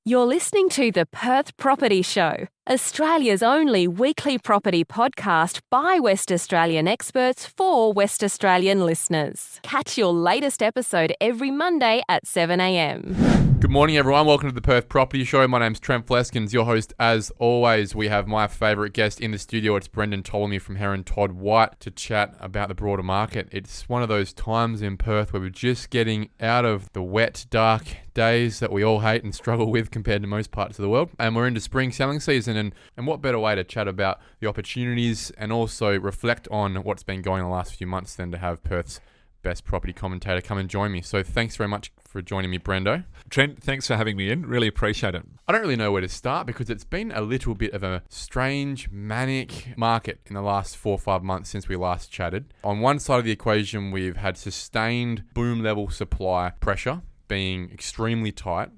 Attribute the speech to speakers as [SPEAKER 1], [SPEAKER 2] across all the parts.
[SPEAKER 1] You're listening to the Perth Property Show, Australia's only weekly property podcast by West Australian experts for West Australian listeners. Catch your latest episode every Monday at 7 a.m.
[SPEAKER 2] Good morning, everyone. Welcome to the Perth Property Show. My name's Trent Fleskins, your host. As always, we have my favourite guest in the studio. It's Brendon Ptolomey from Heron Todd White to chat about the broader market. It's one of those times in Perth where we're just getting out of the wet, dark days that we all hate and struggle with compared to most parts of the world. And we're into spring selling season. And what better way to chat about the opportunities and also reflect on what's been going on the last few months than to have Perth's best property commentator come and join me. So thanks very much for joining me, Brendo.
[SPEAKER 3] Trent, thanks for having me in. Really appreciate it.
[SPEAKER 2] I don't really know where to start because it's been a little bit of a strange, manic market in the last 4 or 5 months since we last chatted. On one side of the equation, we've had sustained boom level supply pressure being extremely tight.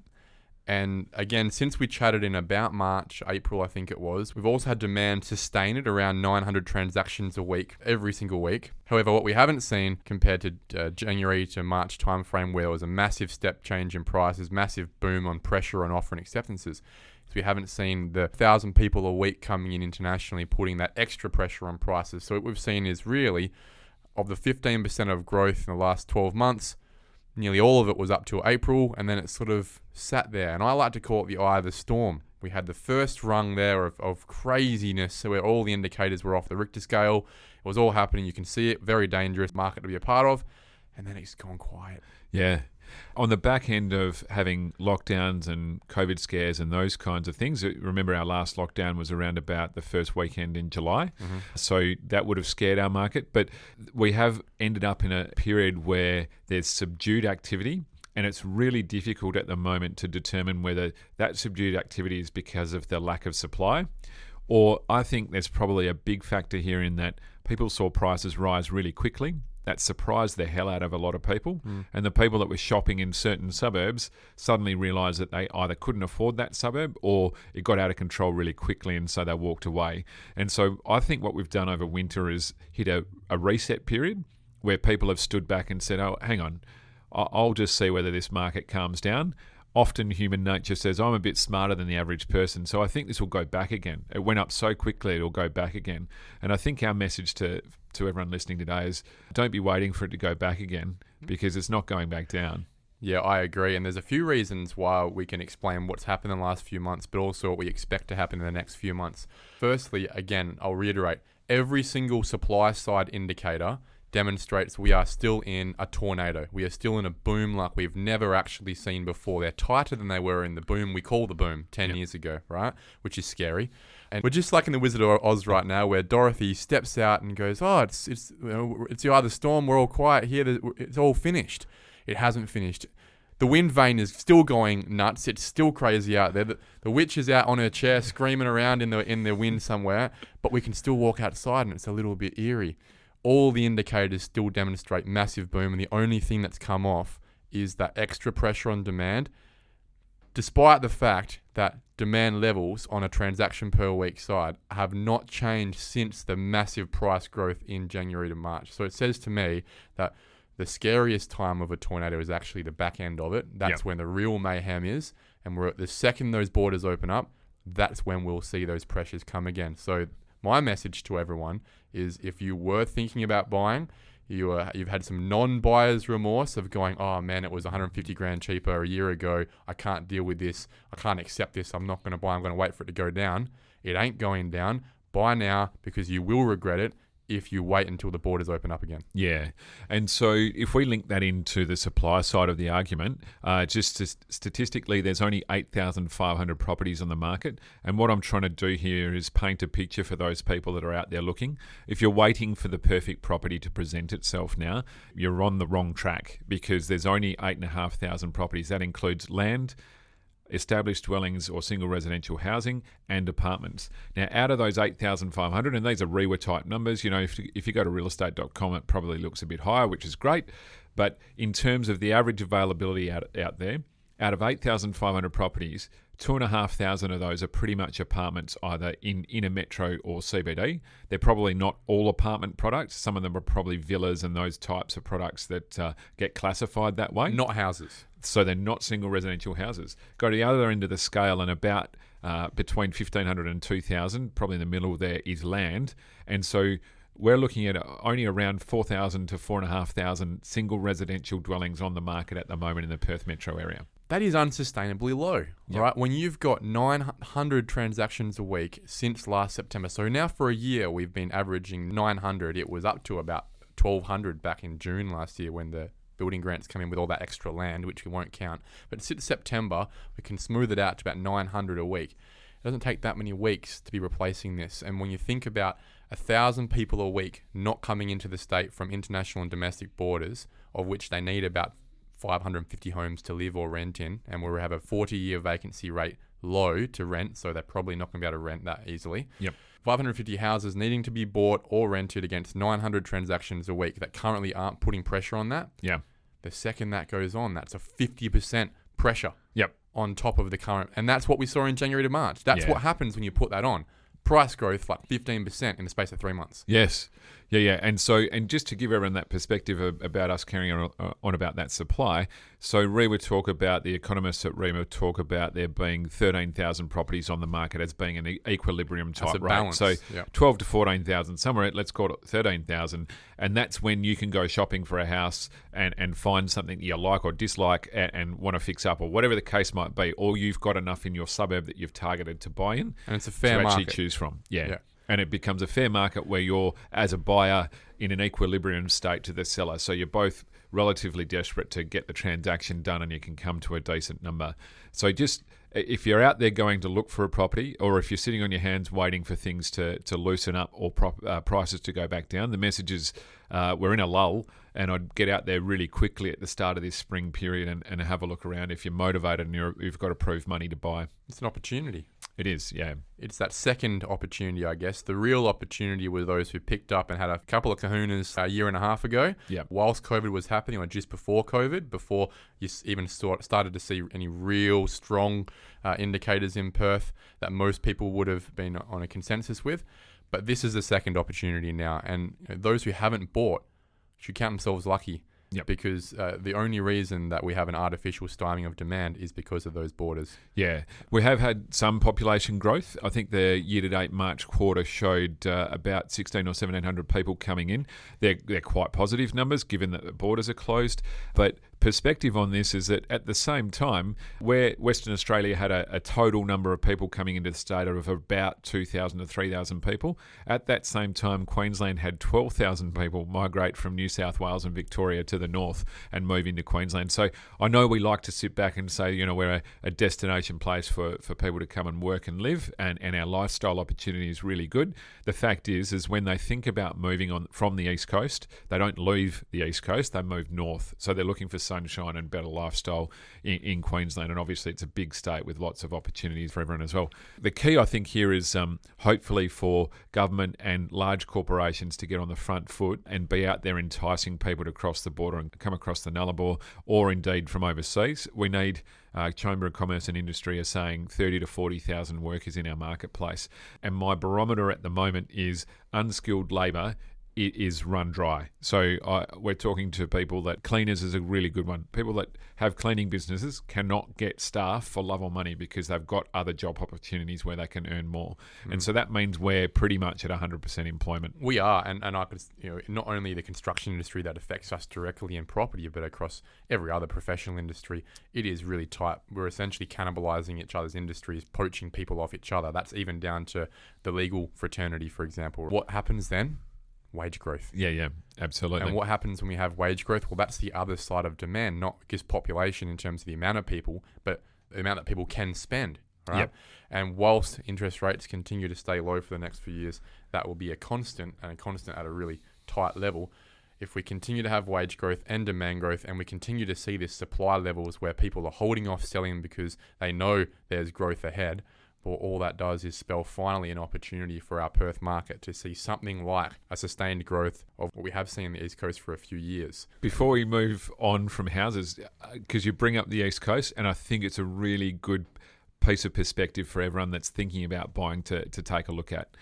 [SPEAKER 2] And again, since we chatted in about March, April, I think it was, we've also had demand sustain at around 900 transactions a week, every single week. However, what we haven't seen compared to January to March timeframe, where there was a massive step change in prices, massive boom on pressure on offer and acceptances, is we haven't seen the 1,000 people a week coming in internationally putting that extra pressure on prices. So what we've seen is really, of the 15% of growth in the last 12 months, nearly all of it was up till April, and then it sort of sat there. And I like to call it the eye of the storm. We had the first rung there of craziness, so where all the indicators were off the Richter scale. It was all happening. You can see it. Very dangerous market to be a part of. And then it's gone quiet.
[SPEAKER 3] Yeah. On the back end of having lockdowns and COVID scares and those kinds of things, remember our last lockdown was around about the first weekend in July. Mm-hmm. So that would have scared our market. But we have ended up in a period where there's subdued activity. And it's really difficult at the moment to determine whether that subdued activity is because of the lack of supply, or I think there's probably a big factor here in that people saw prices rise really quickly. That surprised the hell out of a lot of people. And the people that were shopping in certain suburbs suddenly realised that they either couldn't afford that suburb or it got out of control really quickly, and so they walked away. And so I think what we've done over winter is hit a reset period where people have stood back and said, oh, hang on, I'll just see whether this market calms down. Often human nature says, I'm a bit smarter than the average person, so I think this will go back again. It went up so quickly, it'll go back again. And I think our message to everyone listening today is don't be waiting for it to go back again, because it's not going back down.
[SPEAKER 2] Yeah, I agree. And there's a few reasons why we can explain what's happened in the last few months, but also what we expect to happen in the next few months. Firstly, again, I'll reiterate, every single supply side indicator demonstrates we are still in a tornado. We are still in a boom like we've never actually seen before. They're tighter than they were in the boom we call the boom 10 years ago, right? Which is scary. And we're just like in the Wizard of Oz right now, where Dorothy steps out and goes, oh, it's the eye of the storm. We're all quiet here. It's all finished. It hasn't finished. The wind vane is still going nuts. It's still crazy out there. The witch is out on her chair screaming around in the wind somewhere, but we can still walk outside and it's a little bit eerie. All the indicators still demonstrate massive boom, and the only thing that's come off is that extra pressure on demand, despite the fact that demand levels on a transaction per week side have not changed since the massive price growth in January to March. So it says to me that the scariest time of a tornado is actually the back end of it. That's when the real mayhem is, and we're at the second those borders open up, that's when we'll see those pressures come again. So my message to everyone is, if you were thinking about buying, you've had some non-buyer's remorse of going, oh man, it was 150 grand cheaper a year ago. I can't deal with this. I can't accept this. I'm not going to buy. I'm going to wait for it to go down. It ain't going down. Buy now, because you will regret it if you wait until the borders open up again.
[SPEAKER 3] Yeah. And so if we link that into the supply side of the argument, statistically, there's only 8,500 properties on the market. And what I'm trying to do here is paint a picture for those people that are out there looking. If you're waiting for the perfect property to present itself now, you're on the wrong track, because there's only 8,500 properties. That includes land, established dwellings or single residential housing, and apartments. Now, out of those 8,500, and these are REWA type numbers, you know, if you go to realestate.com, it probably looks a bit higher, which is great. But in terms of the average availability out there, out of 8,500 properties, 2,500 of those are pretty much apartments either in a metro or CBD. They're probably not all apartment products. Some of them are probably villas and those types of products that get classified that way.
[SPEAKER 2] Not houses.
[SPEAKER 3] So they're not single residential houses. Go to the other end of the scale and about between 1,500 and 2,000, probably in the middle there, is land. And so we're looking at only around 4,000 to 4,500 single residential dwellings on the market at the moment in the Perth metro area.
[SPEAKER 2] That is unsustainably low, right? When you've got 900 transactions a week since last September. So now for a year, we've been averaging 900. It was up to about 1,200 back in June last year when the building grants come in with all that extra land, which we won't count. But since September, we can smooth it out to about 900 a week. It doesn't take that many weeks to be replacing this. And when you think about 1,000 people a week not coming into the state from international and domestic borders, of which they need about 550 homes to live or rent in, and we have a 40-year vacancy rate low to rent, so they're probably not going to be able to rent that easily. 550 houses needing to be bought or rented against 900 transactions a week that currently aren't putting pressure on that. The second that goes on, that's a 50% pressure on top of the current. And that's what we saw in January to March. That's what happens when you put that on. Price growth like 15% in the space of 3 months.
[SPEAKER 3] Yes. Yeah. And just to give everyone that perspective about us carrying on about that supply, so the economists at REMA talk about there being 13,000 properties on the market as being an equilibrium type rate.
[SPEAKER 2] Balance.
[SPEAKER 3] So 12 to 14,000, somewhere, let's call it 13,000. And that's when you can go shopping for a house and find something you like or dislike and want to fix up or whatever the case might be, or you've got enough in your suburb that you've targeted to buy in.
[SPEAKER 2] And it's a fair market.
[SPEAKER 3] Actually choose from. Yeah. And it becomes a fair market where you're, as a buyer, in an equilibrium state to the seller. So you're both relatively desperate to get the transaction done and you can come to a decent number. So just if you're out there going to look for a property, or if you're sitting on your hands waiting for things to loosen up or prices to go back down, the message is we're in a lull, and I'd get out there really quickly at the start of this spring period and have a look around if you're motivated and you've got approved money to buy.
[SPEAKER 2] It's an opportunity.
[SPEAKER 3] It is, yeah.
[SPEAKER 2] It's that second opportunity, I guess. The real opportunity were those who picked up and had a couple of kahunas a year and a half ago, whilst COVID was happening, or just before COVID, before you even started to see any real strong indicators in Perth that most people would have been on a consensus with. But this is the second opportunity now. And those who haven't bought should count themselves lucky. Because the only reason that we have an artificial stymieing of demand is because of those borders. Yeah,
[SPEAKER 3] we have had some population growth. I think the year-to-date March quarter showed about 1,600 or 1,700 people coming in. They're quite positive numbers given that the borders are closed. But perspective on this is that at the same time, where Western Australia had a total number of people coming into the state of about 2,000 to 3,000 people, at that same time, Queensland had 12,000 people migrate from New South Wales and Victoria to the north and move into Queensland. So I know we like to sit back and say, we're a destination place for people to come and work and live, and our lifestyle opportunity is really good. The fact is when they think about moving on from the East Coast, they don't leave the East Coast, they move north. So they're looking for sunshine and better lifestyle in Queensland, and obviously it's a big state with lots of opportunities for everyone as well. The key, I think, here is hopefully for government and large corporations to get on the front foot and be out there enticing people to cross the border and come across the Nullarbor, or indeed from overseas. We need Chamber of Commerce and Industry are saying 30 to 40,000 workers in our marketplace, and my barometer at the moment is unskilled labour. It is run dry. So we're talking to people that cleaners is a really good one. People that have cleaning businesses cannot get staff for love or money because they've got other job opportunities where they can earn more. And so that means we're pretty much at 100% employment.
[SPEAKER 2] We are, and I could, not only the construction industry that affects us directly in property, but across every other professional industry, it is really tight. We're essentially cannibalizing each other's industries, poaching people off each other. That's even down to the legal fraternity, for example. What happens then? Wage growth.
[SPEAKER 3] Yeah, absolutely.
[SPEAKER 2] And what happens when we have wage growth? Well, that's the other side of demand, not just population in terms of the amount of people, but the amount that people can spend, right?
[SPEAKER 3] Yep.
[SPEAKER 2] And whilst interest rates continue to stay low for the next few years, that will be a constant, and a constant at a really tight level. If we continue to have wage growth and demand growth, and we continue to see this supply levels where people are holding off selling because they know there's growth ahead, Well, all that does is spell finally an opportunity for our Perth market to see something like a sustained growth of what we have seen on the East Coast for a few years.
[SPEAKER 3] Before we move on from houses, because you bring up the East Coast, and I think it's a really good piece of perspective for everyone that's thinking about buying to take a look at.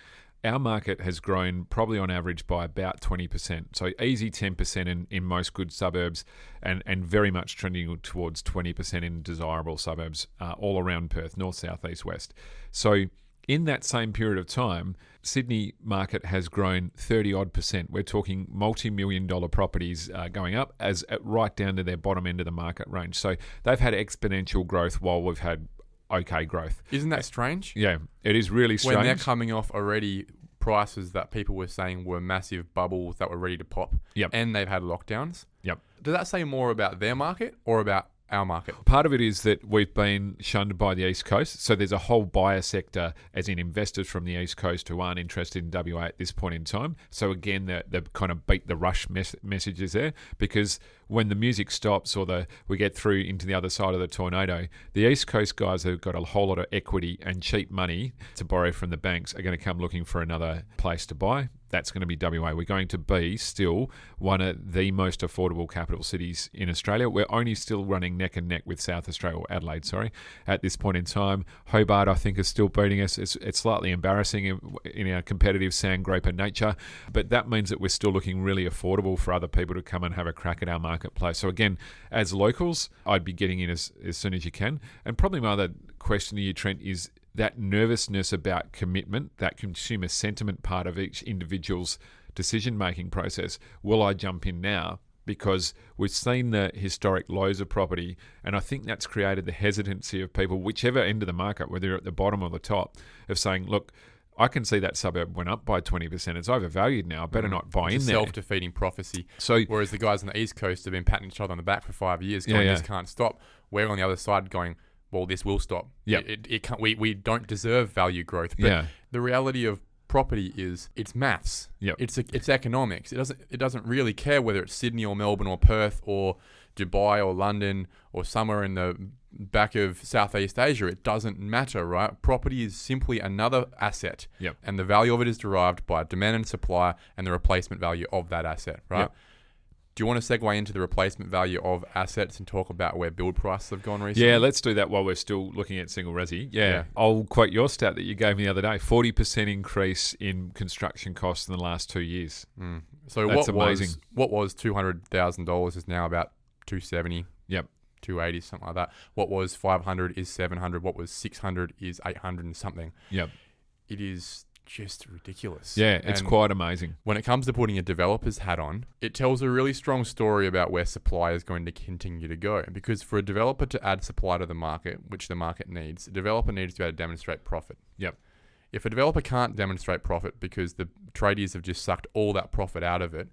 [SPEAKER 3] Our market has grown probably on average by about 20%. So easy 10% in most good suburbs and very much trending towards 20% in desirable suburbs all around Perth, north, south, east, west. So in that same period of time, Sydney market has grown 30-odd%. We're talking multi-million-dollar properties going up as right down to their bottom end of the market range. So they've had exponential growth while we've had okay growth.
[SPEAKER 2] Isn't that strange?
[SPEAKER 3] Yeah, it is really strange.
[SPEAKER 2] When they're coming off already prices that people were saying were massive bubbles that were ready to pop.
[SPEAKER 3] Yep.
[SPEAKER 2] And they've had lockdowns.
[SPEAKER 3] Yep.
[SPEAKER 2] Does that say more about their market or about our market?
[SPEAKER 3] Part of it is that we've been shunned by the East Coast. So there's a whole buyer sector, as in investors from the East Coast who aren't interested in WA at this point in time. So again, the kind of beat the rush messages there, because when the music stops or we get through into the other side of the tornado, the East Coast guys who've got a whole lot of equity and cheap money to borrow from the banks are going to come looking for another place to buy. That's going to be WA. We're going to be still one of the most affordable capital cities in Australia. We're only still running neck and neck with South Australia, or Adelaide, at this point in time. Hobart, I think, is still beating us. It's slightly embarrassing in our competitive sandgroper nature, but that means that we're still looking really affordable for other people to come and have a crack at our marketplace. So again, as locals, I'd be getting in as soon as you can. And probably my other question to you, Trent, is that nervousness about commitment, that consumer sentiment part of each individual's decision-making process. Will I jump in now? Because we've seen the historic lows of property, and I think that's created the hesitancy of people, whichever end of the market, whether you're at the bottom or the top, of saying, look, I can see that suburb went up by 20%. It's overvalued now. I better not buy in there.
[SPEAKER 2] Self-defeating prophecy.
[SPEAKER 3] So,
[SPEAKER 2] whereas the guys on the East Coast have been patting each other on the back for 5 years, going, this can't stop. We're on the other side going, well, this will stop.
[SPEAKER 3] Yeah,
[SPEAKER 2] it can't. We don't deserve value growth. But the reality of property is it's maths.
[SPEAKER 3] Yeah,
[SPEAKER 2] it's economics. It doesn't really care whether it's Sydney or Melbourne or Perth or Dubai or London or somewhere in the back of Southeast Asia. It doesn't matter, right? Property is simply another asset.
[SPEAKER 3] Yep.
[SPEAKER 2] And the value of it is derived by demand and supply and the replacement value of that asset, right?
[SPEAKER 3] Yep.
[SPEAKER 2] Do you want to segue into the replacement value of assets and talk about where build prices have gone recently?
[SPEAKER 3] Yeah, let's do that while we're still looking at single resi. Yeah. I'll quote your stat that you gave me the other day, 40% increase in construction costs in the last 2 years.
[SPEAKER 2] So
[SPEAKER 3] that's amazing.
[SPEAKER 2] What was $200,000 is now about $270.
[SPEAKER 3] Yep.
[SPEAKER 2] 280, something like that. What was 500 is 700. What was 600 is 800 and something.
[SPEAKER 3] Yep.
[SPEAKER 2] It is just ridiculous.
[SPEAKER 3] Yeah, it's quite amazing.
[SPEAKER 2] When it comes to putting a developer's hat on, it tells a really strong story about where supply is going to continue to go. Because for a developer to add supply to the market, which the market needs, a developer needs to be able to demonstrate profit.
[SPEAKER 3] Yep.
[SPEAKER 2] If a developer can't demonstrate profit because the tradies have just sucked all that profit out of it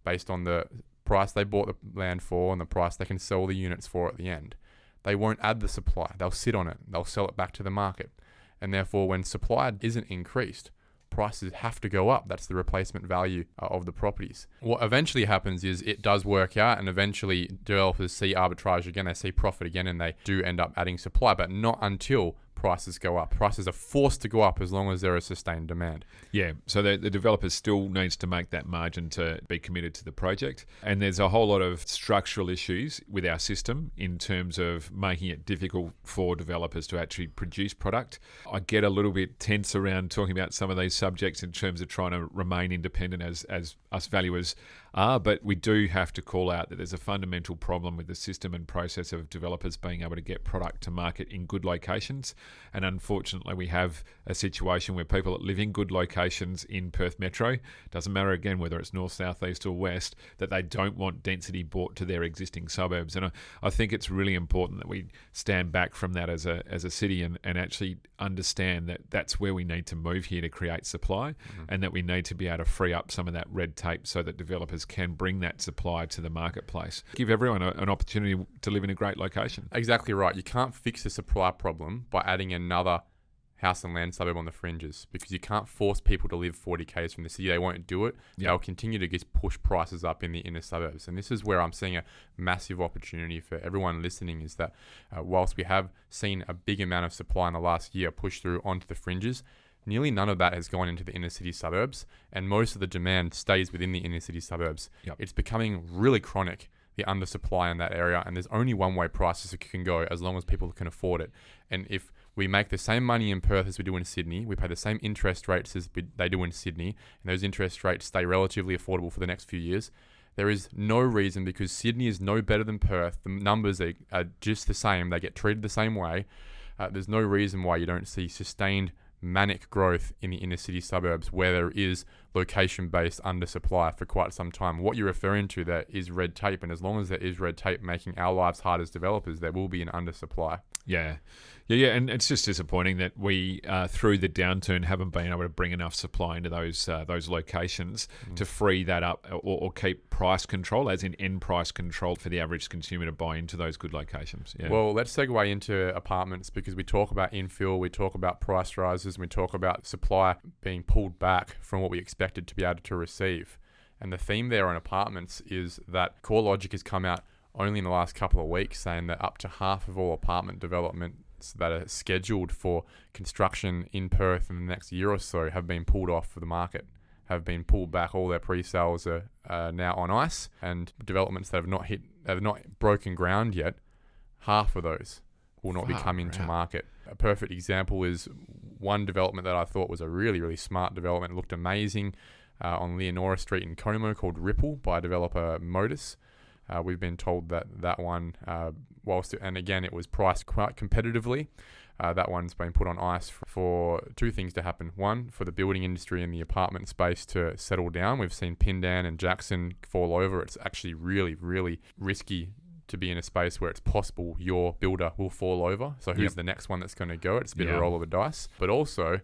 [SPEAKER 2] based on the price they bought the land for and the price they can sell the units for at the end, they won't add the supply. They'll sit on it. They'll sell it back to the market. And therefore, when supply isn't increased, prices have to go up. That's the replacement value of the properties. What eventually happens is it does work out, and eventually developers see arbitrage again, they see profit again, and they do end up adding supply, but not until prices go up. Prices are forced to go up as long as there is sustained demand.
[SPEAKER 3] Yeah, so the developer still needs to make that margin to be committed to the project. And there's a whole lot of structural issues with our system in terms of making it difficult for developers to actually produce product. I get a little bit tense around talking about some of these subjects in terms of trying to remain independent as us valuers are, but we do have to call out that there's a fundamental problem with the system and process of developers being able to get product to market in good locations. And unfortunately, we have a situation where people that live in good locations in Perth Metro, doesn't matter again whether it's north, south, east or west, that they don't want density brought to their existing suburbs. And I think it's really important that we stand back from that as a city and actually understand that that's where we need to move here to create supply, and that we need to be able to free up some of that red tape so that developers can bring that supply to the marketplace. Give everyone an opportunity to live in a great location.
[SPEAKER 2] Exactly right. You can't fix the supply problem by adding another house and land suburb on the fringes, because you can't force people to live 40 k's from the city. They won't do it. They'll continue to just push prices up in the inner suburbs. And this is where I'm seeing a massive opportunity for everyone listening, is that whilst we have seen a big amount of supply in the last year push through onto the fringes, nearly none of that has gone into the inner city suburbs, and most of the demand stays within the inner city suburbs. It's becoming really chronic, the undersupply in that area, and there's only one way prices can go as long as people can afford it. And if we make the same money in Perth as we do in Sydney, we pay the same interest rates as they do in Sydney, and those interest rates stay relatively affordable for the next few years, there is no reason, because Sydney is no better than Perth, the numbers are just the same, they get treated the same way, there's no reason why you don't see sustained manic growth in the inner city suburbs where there is location-based undersupply for quite some time. What you're referring to there is red tape, and as long as there is red tape making our lives hard as developers, there will be an undersupply. Yeah, and it's just disappointing that we, through the downturn, haven't been able to bring enough supply into those locations to free that up or keep price control, as in end price control for the average consumer to buy into those good locations. Yeah. Well, let's segue into apartments, because we talk about infill, we talk about price rises, and we talk about supply being pulled back from what we expected to be able to receive. And the theme there on apartments is that CoreLogic has come out only in the last couple of weeks saying that up to half of all apartment developments that are scheduled for construction in Perth in the next year or so have been pulled off of the market, have been pulled back. All their pre-sales are now on ice, and developments that have not broken ground yet, half of those will not be coming to market. A perfect example is one development that I thought was a really, really smart development. It looked amazing on Leonora Street in Como, called Ripple, by developer Modus. We've been told that one, and again, it was priced quite competitively, that one's been put on ice for two things to happen. One, for the building industry and the apartment space to settle down. We've seen Pindan and Jackson fall over. It's actually really, really risky to be in a space where it's possible your builder will fall over. So who's the next one that's going to go? It's a bit of a roll of the dice. But also,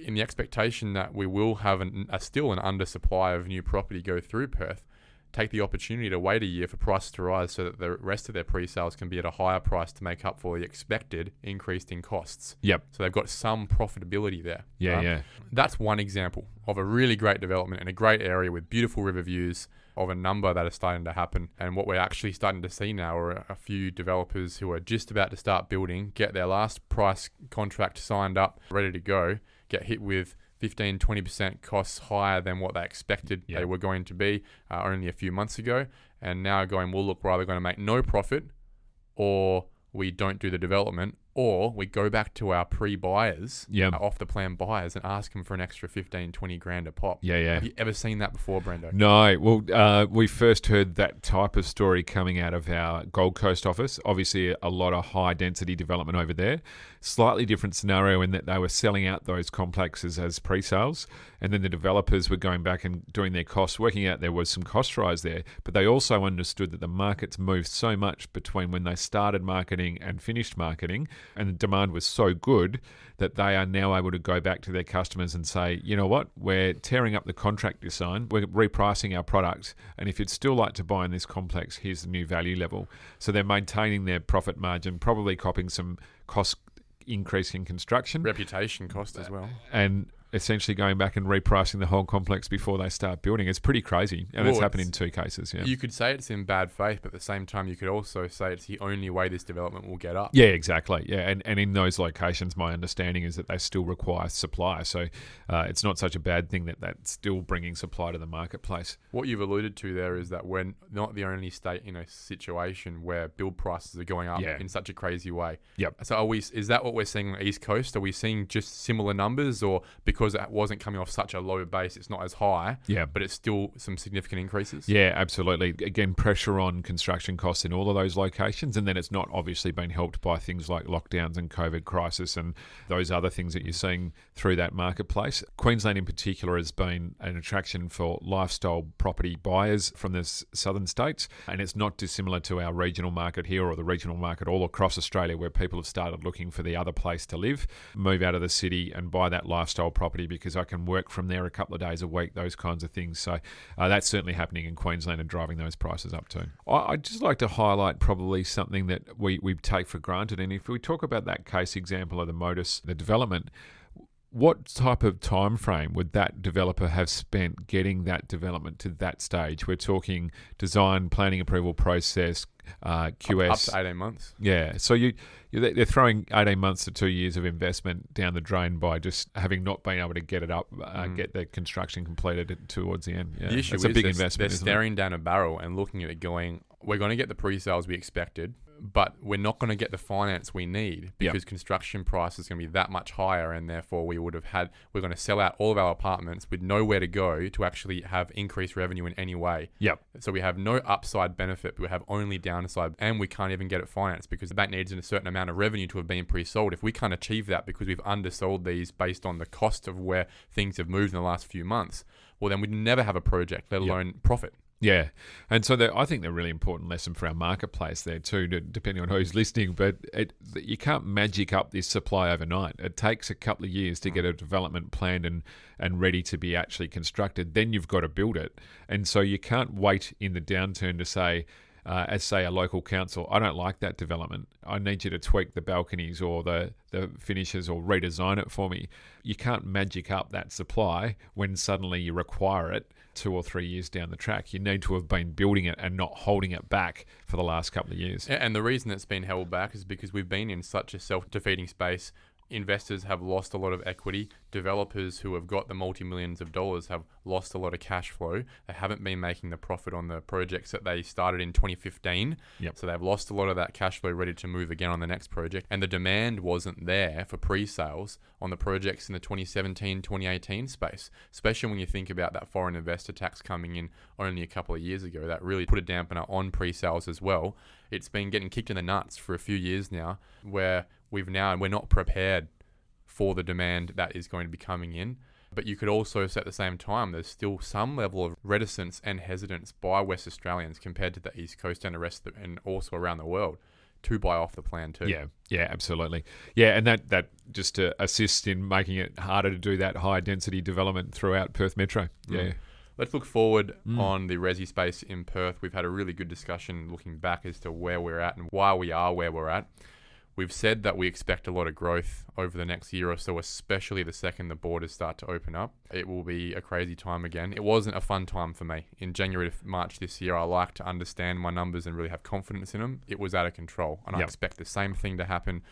[SPEAKER 2] in the expectation that we will have still an undersupply of new property go through Perth, take the opportunity to wait a year for prices to rise so that the rest of their pre-sales can be at a higher price to make up for the expected increase in costs. So they've got some profitability there. That's one example of a really great development in a great area with beautiful river views, of a number that is starting to happen. And what we're actually starting to see now are a few developers who are just about to start building, get their last price contract signed up, ready to go, get hit with 15-20% costs higher than what they expected they were going to be only a few months ago, and now going, well, look, we're either going to make no profit, or we don't do the development, or we go back to our pre-buyers, off the plan buyers, and ask them for an extra 15-20 grand a pop. Have you ever seen that before, Brendo?
[SPEAKER 3] No. Well, we first heard that type of story coming out of our Gold Coast office. Obviously, a lot of high-density development over there. Slightly different scenario in that they were selling out those complexes as pre-sales, and then the developers were going back and doing their costs, working out there was some cost rise there, but they also understood that the market's moved so much between when they started marketing and finished marketing, and the demand was so good that they are now able to go back to their customers and say, you know what, we're tearing up the contract you signed, we're repricing our product, and if you'd still like to buy in this complex, here's the new value level. So they're maintaining their profit margin, probably copying some cost increase in construction.
[SPEAKER 2] Reputation cost as well.
[SPEAKER 3] And essentially going back and repricing the whole complex before they start building. It's pretty crazy, and it's happened in two cases.
[SPEAKER 2] You could say it's in bad faith, but at the same time, you could also say it's the only way this development will get up.
[SPEAKER 3] Yeah, exactly. Yeah, and in those locations, my understanding is that they still require supply, so it's not such a bad thing that that's still bringing supply to the marketplace.
[SPEAKER 2] What you've alluded to there is that we're not the only state in a situation where build prices are going up in such a crazy way. So is that what we're seeing on the East Coast? Are we seeing just similar numbers, or because it wasn't coming off such a low base, it's not as high, but it's still some significant increases?
[SPEAKER 3] Yeah, absolutely. Again, pressure on construction costs in all of those locations, and then it's not obviously been helped by things like lockdowns and COVID crisis and those other things that you're seeing through that marketplace. Queensland in particular has been an attraction for lifestyle property buyers from the southern states, and it's not dissimilar to our regional market here or the regional market all across Australia, where people have started looking for the other place to live, move out of the city and buy that lifestyle property property because I can work from there a couple of days a week, those kinds of things. So that's certainly happening in Queensland and driving those prices up too. I'd just like to highlight probably something that we take for granted. And if we talk about that case example of the Modus, the development, what type of time frame would that developer have spent getting that development to that stage? We're talking design, planning approval process, QS.
[SPEAKER 2] Up to 18 months.
[SPEAKER 3] Yeah. So they're throwing 18 months to 2 years of investment down the drain by just having not been able to get it up, get the construction completed towards the end. Yeah.
[SPEAKER 2] The issue
[SPEAKER 3] it's
[SPEAKER 2] is
[SPEAKER 3] a big investment.
[SPEAKER 2] They're staring down a barrel and looking at it going, we're going to get the pre-sales we expected, but we're not going to get the finance we need because construction price is going to be that much higher, and therefore we're going to sell out all of our apartments with nowhere to go to actually have increased revenue in any way.
[SPEAKER 3] Yep.
[SPEAKER 2] So we have no upside benefit, but we have only downside, and we can't even get it financed because the bank needs a certain amount of revenue to have been pre-sold. If we can't achieve that because we've undersold these based on the cost of where things have moved in the last few months, well, then we'd never have a project, let alone profit.
[SPEAKER 3] Yeah, and so I think they're a really important lesson for our marketplace there too, depending on who's listening. But you can't magic up this supply overnight. It takes a couple of years to get a development planned and ready to be actually constructed. Then you've got to build it. And so you can't wait in the downturn to say, as say a local council, I don't like that development. I need you to tweak the balconies or the finishes or redesign it for me. You can't magic up that supply when suddenly you require it 2 or 3 years down the track. You need to have been building it and not holding it back for the last couple of years.
[SPEAKER 2] And the reason it's been held back is because we've been in such a self-defeating space. Investors have lost a lot of equity. Developers who have got the multi-millions of dollars have lost a lot of cash flow. They haven't been making the profit on the projects that they started in 2015.
[SPEAKER 3] Yep.
[SPEAKER 2] So they've lost a lot of that cash flow ready to move again on the next project. And the demand wasn't there for pre-sales on the projects in the 2017, 2018 space, especially when you think about that foreign investor tax coming in only a couple of years ago. That really put a dampener on pre-sales as well. It's been getting kicked in the nuts for a few years now, where we're not prepared for the demand that is going to be coming in. But you could also say at the same time, there's still some level of reticence and hesitance by West Australians compared to the East Coast and the rest of and also around the world to buy off the plan too.
[SPEAKER 3] Yeah, absolutely. Yeah, and that just to assist in making it harder to do that high density development throughout Perth Metro. Yeah.
[SPEAKER 2] Let's look forward on the resi space in Perth. We've had a really good discussion looking back as to where we're at and why we are where we're at. We've said that we expect a lot of growth over the next year or so, especially the second the borders start to open up. It will be a crazy time again. It wasn't a fun time for me. In January to March this year, I like to understand my numbers and really have confidence in them. It was out of control, and I expect the same thing to happen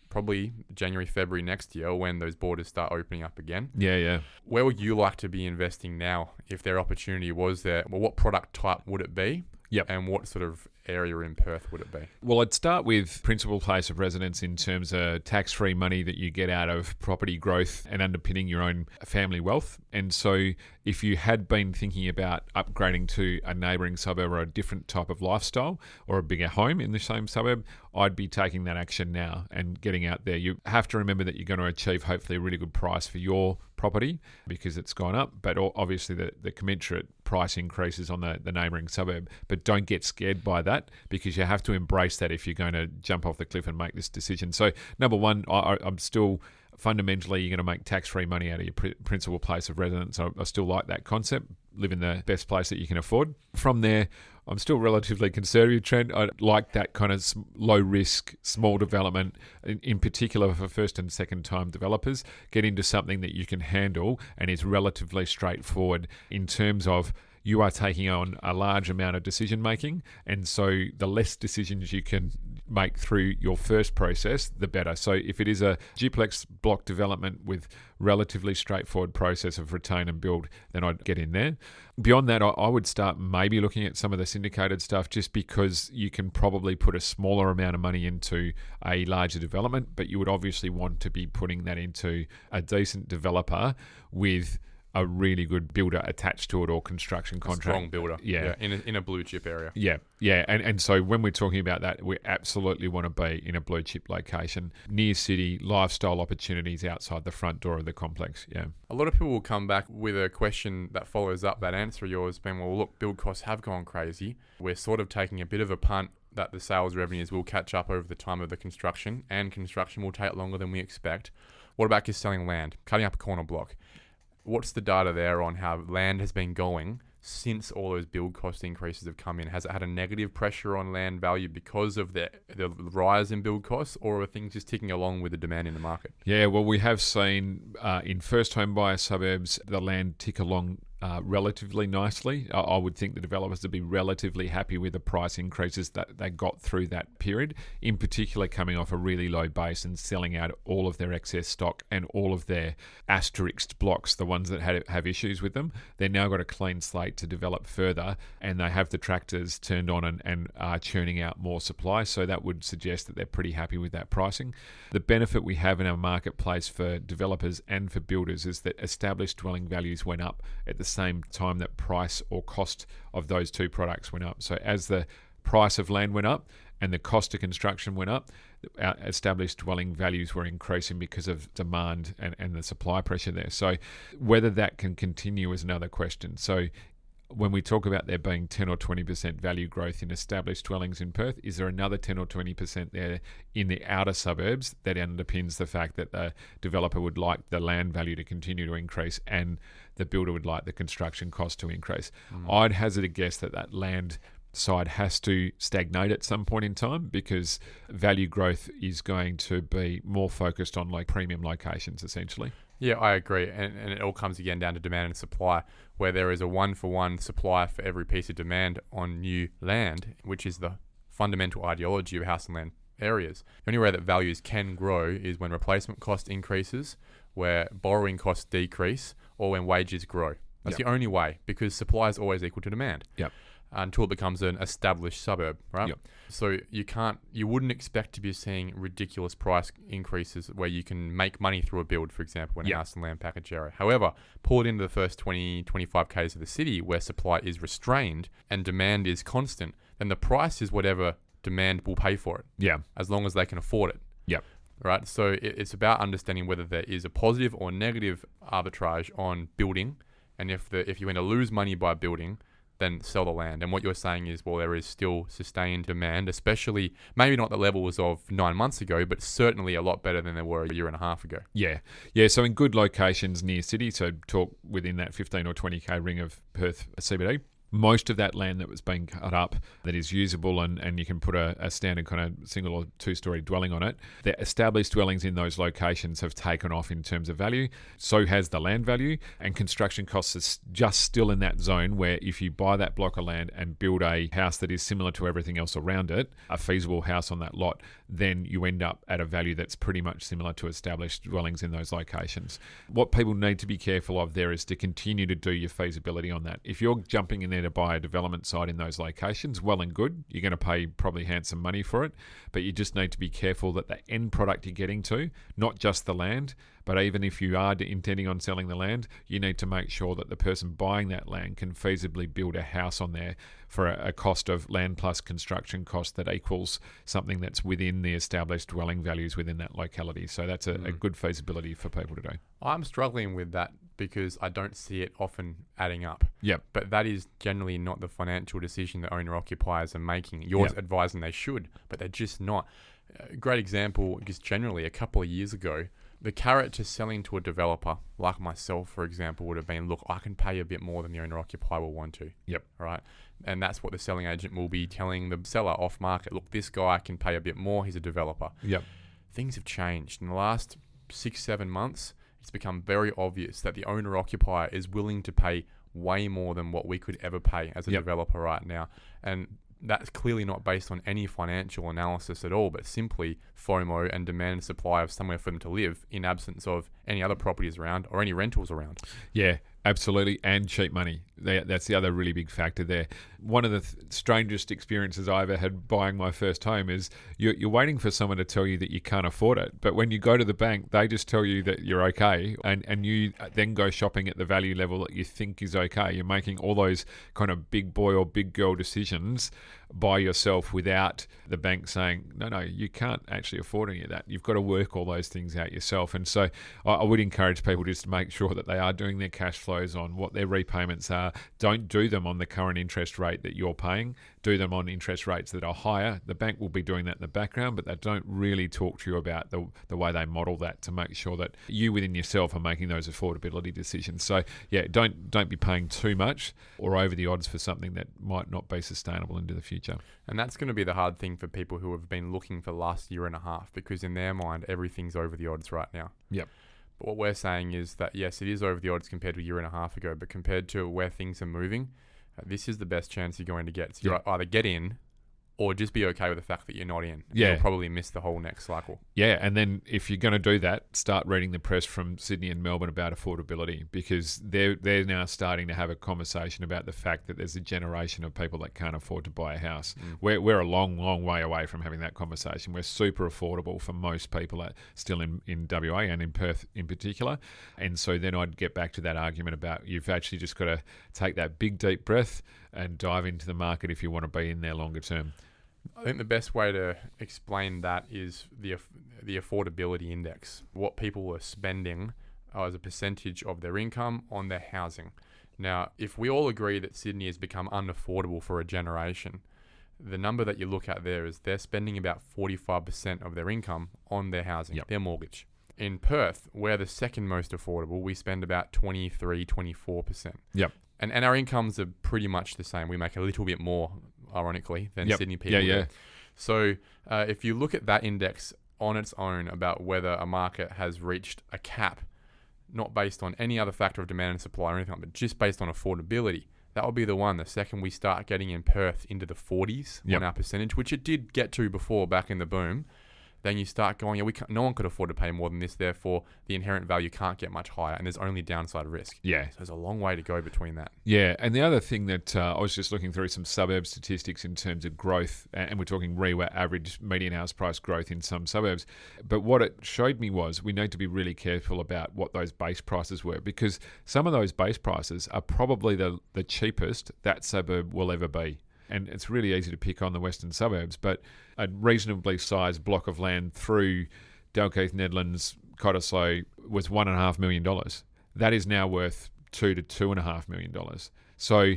[SPEAKER 2] probably January, February next year when those borders start opening up again.
[SPEAKER 3] Yeah.
[SPEAKER 2] Where would you like to be investing now if their opportunity was there? Well, what product type would it be?
[SPEAKER 3] Yep.
[SPEAKER 2] And what sort of area in Perth would it be?
[SPEAKER 3] Well, I'd start with principal place of residence in terms of tax-free money that you get out of property growth and underpinning your own family wealth. And so if you had been thinking about upgrading to a neighbouring suburb or a different type of lifestyle or a bigger home in the same suburb, I'd be taking that action now and getting out there. You have to remember that you're going to achieve hopefully a really good price for your property because it's gone up, but obviously the commensurate price increases on the neighbouring suburb. But don't get scared by that because you have to embrace that if you're going to jump off the cliff and make this decision. So number one, I'm still fundamentally you're going to make tax-free money out of your principal place of residence. I still like that concept. Live in the best place that you can afford. From there, I'm still relatively conservative, Trent. I like that kind of low-risk, small development, in particular for first and second-time developers. Get into something that you can handle and is relatively straightforward in terms of you are taking on a large amount of decision making, and so the less decisions you can make through your first process, the better. So if it is a duplex block development with relatively straightforward process of retain and build, then I'd get in there. Beyond that, I would start maybe looking at some of the syndicated stuff just because you can probably put a smaller amount of money into a larger development, but you would obviously want to be putting that into a decent developer with a really good builder attached to it or construction contract.
[SPEAKER 2] Strong builder. Yeah. In a blue chip area.
[SPEAKER 3] Yeah. And so when we're talking about that, we absolutely want to be in a blue chip location, near city, lifestyle opportunities outside the front door of the complex. Yeah.
[SPEAKER 2] A lot of people will come back with a question that follows up that answer of yours, being, well, look, build costs have gone crazy. We're sort of taking a bit of a punt that the sales revenues will catch up over the time of the construction, and construction will take longer than we expect. What about just selling land, cutting up a corner block? What's the data there on how land has been going since all those build cost increases have come in? Has it had a negative pressure on land value because of the rise in build costs, or are things just ticking along with the demand in the market?
[SPEAKER 3] Yeah, well, we have seen in first home buyer suburbs the land tick along relatively nicely. I would think the developers would be relatively happy with the price increases that they got through that period, in particular coming off a really low base and selling out all of their excess stock and all of their asterisked blocks, the ones that have issues with them. They've now got a clean slate to develop further, and they have the tractors turned on and are churning out more supply, so that would suggest that they're pretty happy with that pricing. The benefit we have in our marketplace for developers and for builders is that established dwelling values went up at the same time that price or cost of those two products went up. So as the price of land went up and the cost of construction went up, our established dwelling values were increasing because of demand and the supply pressure there. So whether that can continue is another question. So when we talk about there being 10 or 20% value growth in established dwellings in Perth, is there another 10 or 20% there in the outer suburbs that underpins the fact that the developer would like the land value to continue to increase and the builder would like the construction cost to increase? I'd hazard a guess that land side has to stagnate at some point in time, because value growth is going to be more focused on like premium locations essentially.
[SPEAKER 2] Yeah, I agree. And it all comes again down to demand and supply, where there is a one-for-one supply for every piece of demand on new land, which is the fundamental ideology of house and land areas. The only way that values can grow is when replacement cost increases, where borrowing costs decrease, or when wages grow. That's the only way, because supply is always equal to demand.
[SPEAKER 3] Yep.
[SPEAKER 2] Until it becomes an established suburb, right?
[SPEAKER 3] Yep.
[SPEAKER 2] So you wouldn't expect to be seeing ridiculous price increases where you can make money through a build, for example, in a house and land package area. However, pull it into the first 20, 25 k's of the city where supply is restrained and demand is constant, then the price is whatever demand will pay for it.
[SPEAKER 3] Yeah.
[SPEAKER 2] As long as they can afford it.
[SPEAKER 3] Yep.
[SPEAKER 2] Right? So it's about understanding whether there is a positive or negative arbitrage on building, and if you're going to lose money by building, then sell the land. And what you're saying is, well, there is still sustained demand, especially maybe not the levels of 9 months ago, but certainly a lot better than there were a year and a half ago. Yeah.
[SPEAKER 3] So in good locations near city, so talk within that 15 or 20k ring of Perth CBD, most of that land that was being cut up that is usable and you can put a standard kind of single or two-story dwelling on it, the established dwellings in those locations have taken off in terms of value. So has the land value, and construction costs are just still in that zone where if you buy that block of land and build a house that is similar to everything else around it, a feasible house on that lot, then you end up at a value that's pretty much similar to established dwellings in those locations. What people need to be careful of there is to continue to do your feasibility on that. If you're jumping in there to buy a development site in those locations, well and good, you're going to pay probably handsome money for it, but you just need to be careful that the end product you're getting to, not just the land, but even if you are intending on selling the land, you need to make sure that the person buying that land can feasibly build a house on there for a cost of land plus construction cost that equals something that's within the established dwelling values within that locality. So that's a good feasibility for people to do.
[SPEAKER 2] I'm struggling with that because I don't see it often adding up.
[SPEAKER 3] Yep.
[SPEAKER 2] But that is generally not the financial decision that owner-occupiers are making. You're advising they should, but they're just not. A great example, just generally, a couple of years ago, the carrot to selling to a developer, like myself, for example, would have been, look, I can pay a bit more than the owner-occupier will want to.
[SPEAKER 3] Yep.
[SPEAKER 2] Right? And that's what the selling agent will be telling the seller off market. Look, this guy can pay a bit more. He's a developer.
[SPEAKER 3] Yep.
[SPEAKER 2] Things have changed. In the last 6-7 months, it's become very obvious that the owner-occupier is willing to pay way more than what we could ever pay as a developer right now. And that's clearly not based on any financial analysis at all, but simply FOMO and demand and supply of somewhere for them to live in absence of any other properties around or any rentals around.
[SPEAKER 3] Yeah, absolutely. And cheap money. That's the other really big factor there. One of the strangest experiences I ever had buying my first home is you're waiting for someone to tell you that you can't afford it. But when you go to the bank, they just tell you that you're okay. And you then go shopping at the value level that you think is okay. You're making all those kind of big boy or big girl decisions by yourself without the bank saying, no, you can't actually afford any of that. You've got to work all those things out yourself. And so I would encourage people just to make sure that they are doing their cash flows on what their repayments are. Don't do them on the current interest rate that you're paying. Do them on interest rates that are higher. The bank will be doing that in the background, but they don't really talk to you about the way they model that to make sure that you within yourself are making those affordability decisions. So yeah, don't be paying too much or over the odds for something that might not be sustainable into the future.
[SPEAKER 2] And that's going to be the hard thing for people who have been looking for the last year and a half, because in their mind, everything's over the odds right now.
[SPEAKER 3] Yep.
[SPEAKER 2] But what we're saying is that, yes, it is over the odds compared to a year and a half ago, but compared to where things are moving, this is the best chance you're going to get. So you either get in or just be okay with the fact that you're not in.
[SPEAKER 3] Yeah.
[SPEAKER 2] You'll probably miss the whole next cycle.
[SPEAKER 3] Yeah, and then if you're going to do that, start reading the press from Sydney and Melbourne about affordability, because they're now starting to have a conversation about the fact that there's a generation of people that can't afford to buy a house. We're a long, long way away from having that conversation. We're super affordable for most people still in WA and in Perth in particular. And so then I'd get back to that argument about you've actually just got to take that big, deep breath and dive into the market if you want to be in there longer term.
[SPEAKER 2] I think the best way to explain that is the affordability index, what people are spending as a percentage of their income on their housing. Now, if we all agree that Sydney has become unaffordable for a generation, the number that you look at there is they're spending about 45% of their income on their housing, their mortgage. In Perth, we're the second most affordable. We spend about 23, 24%.
[SPEAKER 3] Yep.
[SPEAKER 2] And our incomes are pretty much the same. We make a little bit more, ironically, than Sydney people do. So if you look at that index on its own about whether a market has reached a cap, not based on any other factor of demand and supply or anything like that, but just based on affordability, that will be the one. The second we start getting in Perth into the 40s on our percentage, which it did get to before back in the boom, then you start going, no one could afford to pay more than this, therefore the inherent value can't get much higher, and there's only downside risk.
[SPEAKER 3] Yeah.
[SPEAKER 2] So there's a long way to go between that.
[SPEAKER 3] Yeah, and the other thing that I was just looking through some suburb statistics in terms of growth, and we're talking REWA, average median house price growth in some suburbs, but what it showed me was we need to be really careful about what those base prices were, because some of those base prices are probably the cheapest that suburb will ever be. And it's really easy to pick on the western suburbs, but a reasonably sized block of land through Dalkeith, Nedlands, Cottesloe was $1.5 million. That is now worth $2 to $2.5 million. So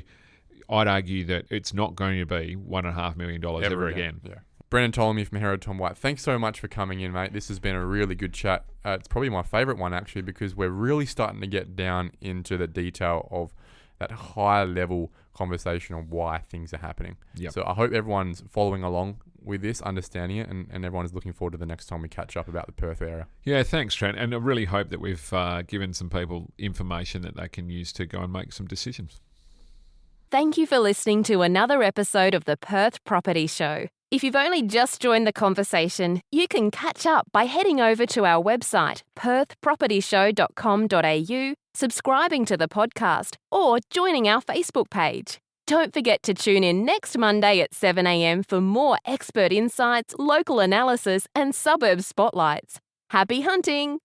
[SPEAKER 3] I'd argue that it's not going to be $1.5 million ever again.
[SPEAKER 2] Yeah. Brendon Ptolomey from Herod Tom White, thanks so much for coming in, mate. This has been a really good chat. It's probably my favourite one, actually, because we're really starting to get down into the detail of that higher level conversation on why things are happening.
[SPEAKER 3] Yep.
[SPEAKER 2] So I hope everyone's following along with this, understanding it, and everyone's looking forward to the next time we catch up about the Perth area.
[SPEAKER 3] Yeah, thanks, Trent. And I really hope that we've given some people information that they can use to go and make some decisions.
[SPEAKER 1] Thank you for listening to another episode of the Perth Property Show. If you've only just joined the conversation, you can catch up by heading over to our website, perthpropertyshow.com.au, subscribing to the podcast, or joining our Facebook page. Don't forget to tune in next Monday at 7 a.m. for more expert insights, local analysis, and suburb spotlights. Happy hunting!